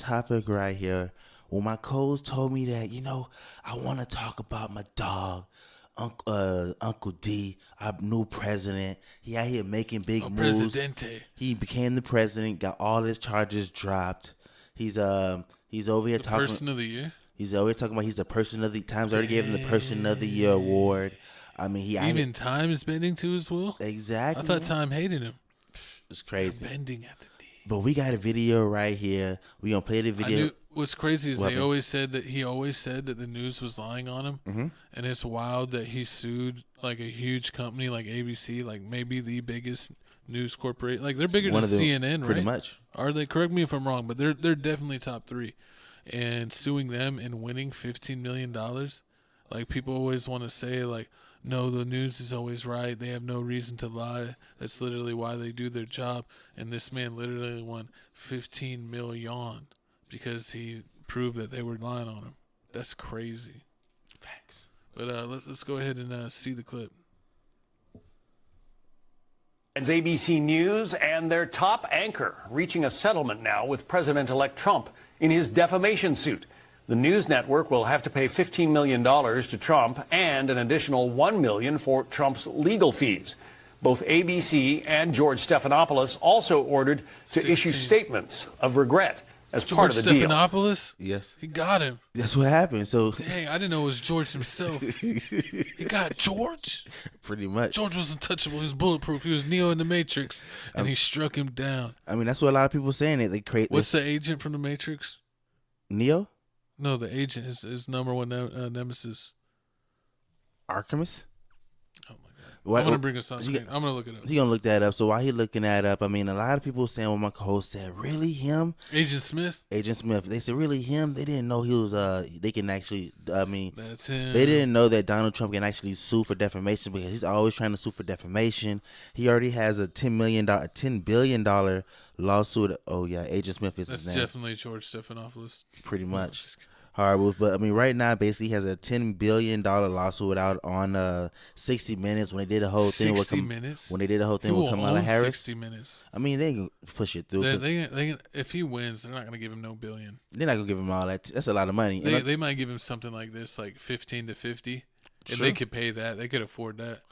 topic right here. Well, my co-host told me that, I want to talk about my dog, Uncle D, our new president. He out here making big moves. Presidente. He became the president, got all his charges dropped. He's over here The talking. person of the year. He's over here talking about he's the person of the Times already gave him the Person of the Year award. I mean, Even Time is bending to his will. Exactly. I thought Time hated him. It's crazy. They're bending at the knee. But we got a video right here. We gonna play the video. What's crazy is he always said that the news was lying on him, and it's wild that he sued like a huge company like ABC, like maybe the biggest news corporation. Like they're bigger than CNN, right? Pretty much. Are they? Correct me if I'm wrong, but they're definitely top 3. And suing them and winning $15 million. Like people always want to say like, no, the news is always right. They have no reason to lie. That's literally why they do their job. And this man literally won $15 million because he proved that they were lying on him. That's crazy. Facts. But let's go ahead and see the clip. It's ABC News and their top anchor reaching a settlement now with President-elect Trump in his defamation suit. The news network will have to pay $15 million to Trump and an additional $1 million for Trump's legal fees. Both ABC and George Stephanopoulos also ordered to issue statements of regret as part of the deal. Stephanopoulos? Yes. He got him. That's what happened. So dang, I didn't know it was George himself. He got George? Pretty much. George was untouchable. He was bulletproof. He was Neo in the Matrix, and he struck him down. I mean, that's what a lot of people are saying. They create. What's the agent from the Matrix? Neo? No, the agent, his number one nemesis. Archimedes? Oh, my God. I'm going to bring us on screen. I'm going to look it up. He's going to look that up. So while he's looking that up, I mean, a lot of people saying what my co-host said, really him? Agent Smith? Agent Smith. They said, really him? They didn't know he was, they can actually, that's him. They didn't know that Donald Trump can actually sue for defamation because he's always trying to sue for defamation. He already has a $10 billion lawsuit. Oh, yeah, Agent Smith is his name. That's definitely George Stephanopoulos. Pretty much. Horrible. But I mean, right now, basically, he has a $10 billion lawsuit out on 60 Minutes when they did a whole thing. 60 Minutes? When they did a whole thing with Kamala Harris. 60 Minutes. I mean, they can push it through. If he wins, they're not going to give him no billion. They're not going to give him all that. That's a lot of money. They might give him something like this, like 15 to 50. And they could pay that. They could afford that.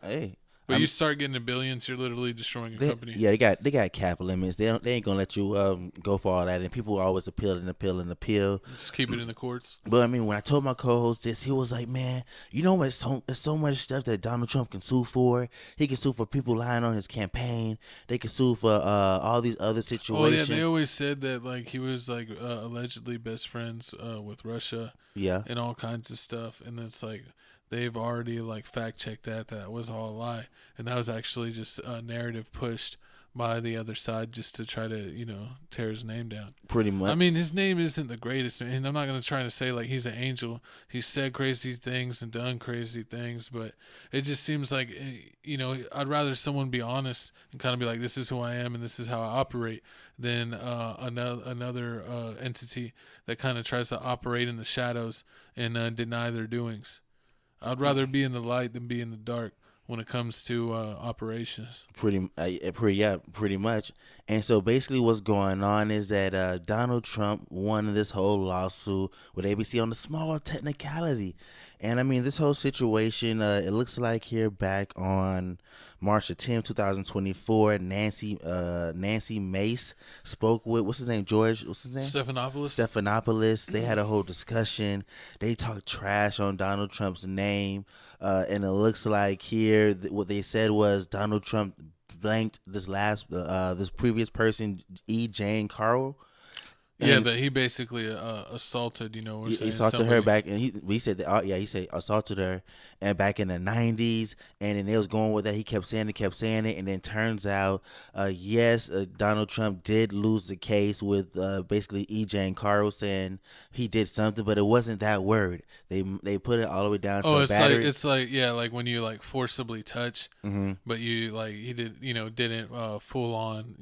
Hey. But you start getting to billions, you're literally destroying a company. Yeah, they got cap limits. They ain't gonna let you go for all that. And people always appeal and appeal and appeal. Just keep it in the courts. But I mean, when I told my co-host this, he was like, "Man, you know what? There's so much stuff that Donald Trump can sue for. He can sue for people lying on his campaign. They can sue for all these other situations." Oh yeah, they always said that like he was like allegedly best friends with Russia. Yeah, and all kinds of stuff. And it's like they've already like fact checked that was all a lie, and that was actually just a narrative pushed by the other side just to try to tear his name down. Pretty much. I mean, his name isn't the greatest, and I'm not gonna try to say like he's an angel. He's said crazy things and done crazy things, but it just seems like I'd rather someone be honest and kind of be like, this is who I am and this is how I operate, than another entity that kind of tries to operate in the shadows and deny their doings. I'd rather be in the light than be in the dark when it comes to operations. Pretty much. And so basically what's going on is that Donald Trump won this whole lawsuit with ABC on the small technicality. And I mean, this whole situation, it looks like here back on March the 10th, 2024, Nancy Mace spoke with, what's his name, George? What's his name? Stephanopoulos. They had a whole discussion. They talked trash on Donald Trump's name. And it looks like here, what they said was Donald Trump blanked this previous person, E. Jane Carroll. Yeah, that he basically assaulted, he assaulted her back, and he said that, he said assaulted her, and back in the 90s, and then they was going with that. He kept saying it, and then turns out, yes, Donald Trump did lose the case with basically E. Jane Carroll saying he did something, but it wasn't that word. They put it all the way down to battery. It's like when you like forcibly touch, but you like he didn't full on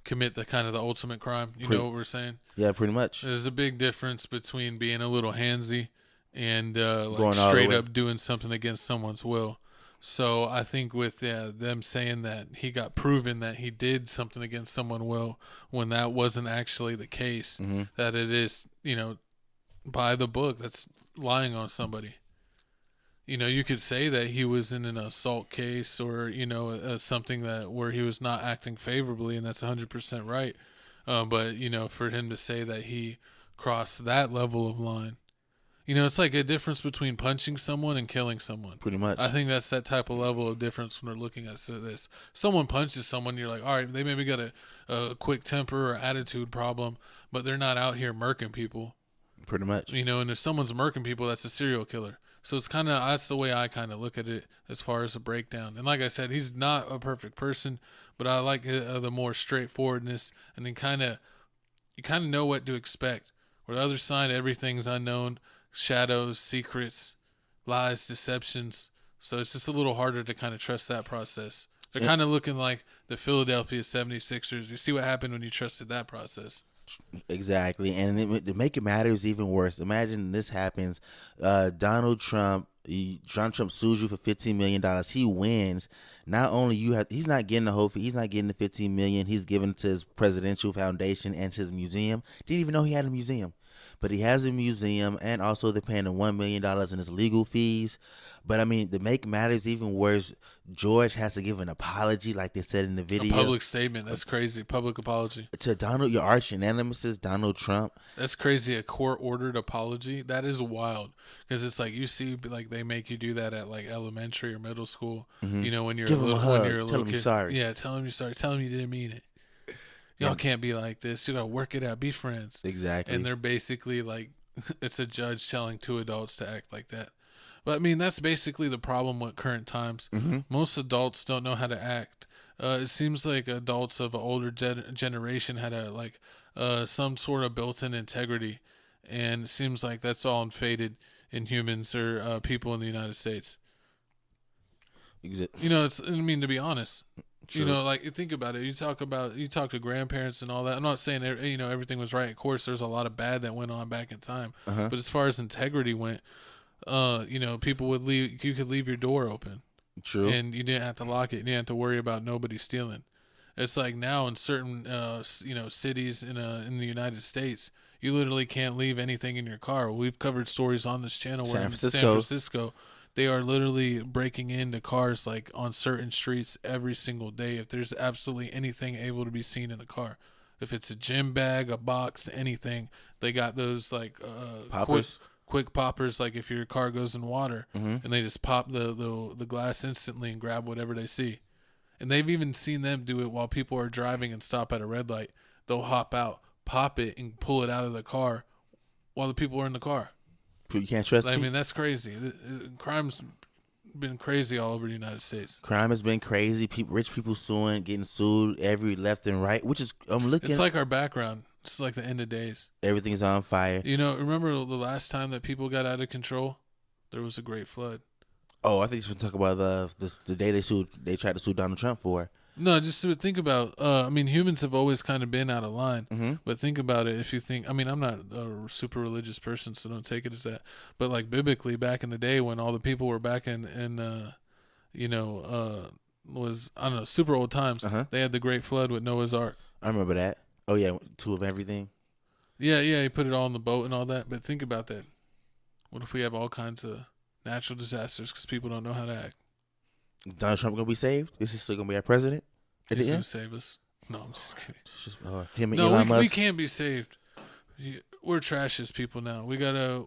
commit the kind of the ultimate crime. You know what we're saying? Yeah, pretty much. There's a big difference between being a little handsy and like straight up doing something against someone's will. So I think with them saying that he got proven that he did something against someone, well, when that wasn't actually the case, that it is, by the book, that's lying on somebody. You could say that he was in an assault case or, something that where he was not acting favorably, and that's 100% right. But, for him to say that he crossed that level of line, it's like a difference between punching someone and killing someone. Pretty much. I think that's that type of level of difference when we're looking at this. Someone punches someone, you're like, all right, they maybe got a quick temper or attitude problem, but they're not out here murking people. Pretty much. And if someone's murking people, that's a serial killer. So it's that's the way I kind of look at it as far as a breakdown. And like I said, he's not a perfect person, but I like the more straightforwardness, and then you kind of know what to expect. Where the other side, everything's unknown. Shadows, secrets, lies, deceptions. So it's just a little harder to kind of trust that process. They're kind of looking like the Philadelphia 76ers. You see what happened when you trusted that process. Exactly. And to make it matters even worse, imagine this happens. Donald Trump sues you for $15 million. He wins. Not only he's not getting the whole fee, he's not getting the $15 million. He's given to his presidential foundation and to his museum. Didn't even know he had a museum. But he has a museum, and also they're paying him $1 million in his legal fees. But I mean, to make matters even worse, George has to give an apology, like they said in the video. A public statement. That's crazy. Public apology. To your arch nemesis, Donald Trump. That's crazy. A court-ordered apology. That is wild. Because it's like you see, like they make you do that at like elementary or middle school. When you're Give him a hug. when you're a Tell little him kid. you're sorry. Yeah, tell him you're sorry. Tell him you didn't mean it. Y'all can't be like this. You gotta work it out. Be friends. Exactly. And they're basically like, it's a judge telling two adults to act like that. But I mean, that's basically the problem with current times. Most adults don't know how to act. It seems like adults of an older generation had some sort of built-in integrity, and it seems like that's all faded in humans or people in the United States. To be honest. True. Like you think about it, you talk to grandparents and all that. I'm not saying everything was right. Of course, there's a lot of bad that went on back in time. But as far as integrity went, people would leave. You could leave your door open. True. And you didn't have to lock it. You didn't have to worry about nobody stealing. It's like now in certain cities in the United States, you literally can't leave anything in your car. We've covered stories on this channel where in San Francisco, they are literally breaking into cars like on certain streets every single day. If there's absolutely anything able to be seen in the car, if it's a gym bag, a box, anything, they got those like poppers. Quick poppers. Like if your car goes in water, and they just pop the glass instantly and grab whatever they see. And they've even seen them do it while people are driving and stop at a red light. They'll hop out, pop it, and pull it out of the car while the people are in the car. You can't trust me. I mean, that's crazy. Crime's been crazy all over the United States. Crime has been crazy. Rich people getting sued every left and right, which is It's like our background. It's like the end of days. Everything's on fire. Remember the last time that people got out of control? There was a great flood. Oh, I think you should talk about the day they tried to sue Donald Trump for. No, just to think about, humans have always kind of been out of line, but think about it. If you think, I'm not a super religious person, so don't take it as that, but like biblically back in the day when all the people were back in super old times, they had the great flood with Noah's Ark. I remember that. Oh yeah, two of everything. Yeah, he put it all in the boat and all that, but think about that. What if we have all kinds of natural disasters because people don't know how to act? Donald Trump gonna be saved? Is he still gonna be our president? He's gonna save us. No, I'm just kidding. Him and Elon Musk. We can't be saved. We're trash as people now. We gotta,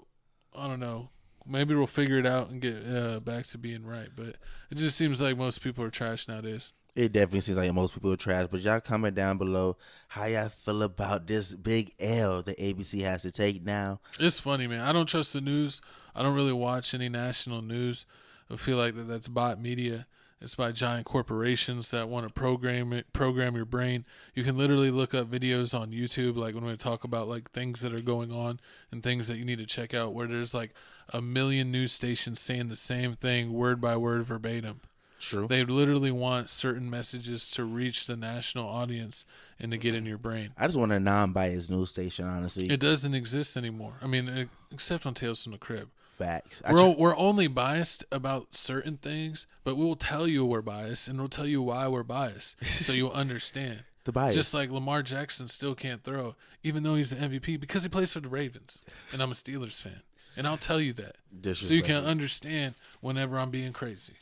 I don't know. Maybe we'll figure it out and get back to being right. But it just seems like most people are trash nowadays. It definitely seems like most people are trash. But y'all comment down below how y'all feel about this big L that ABC has to take now. It's funny, man. I don't trust the news. I don't really watch any national news. I feel like that's bot media. It's by giant corporations that want to program your brain. You can literally look up videos on YouTube, like when we talk about like things that are going on and things that you need to check out, where there's like a million news stations saying the same thing word by word verbatim. True. They literally want certain messages to reach the national audience and to get in your brain. I just want a non-biased news station, honestly. It doesn't exist anymore. I mean, except on Tales from the Crib. Facts. We're only biased about certain things, but we will tell you we're biased, and we'll tell you why we're biased, so you'll understand. The bias. Just like Lamar Jackson still can't throw, even though he's the MVP, because he plays for the Ravens, and I'm a Steelers fan, and I'll tell you that, so you can understand whenever I'm being crazy.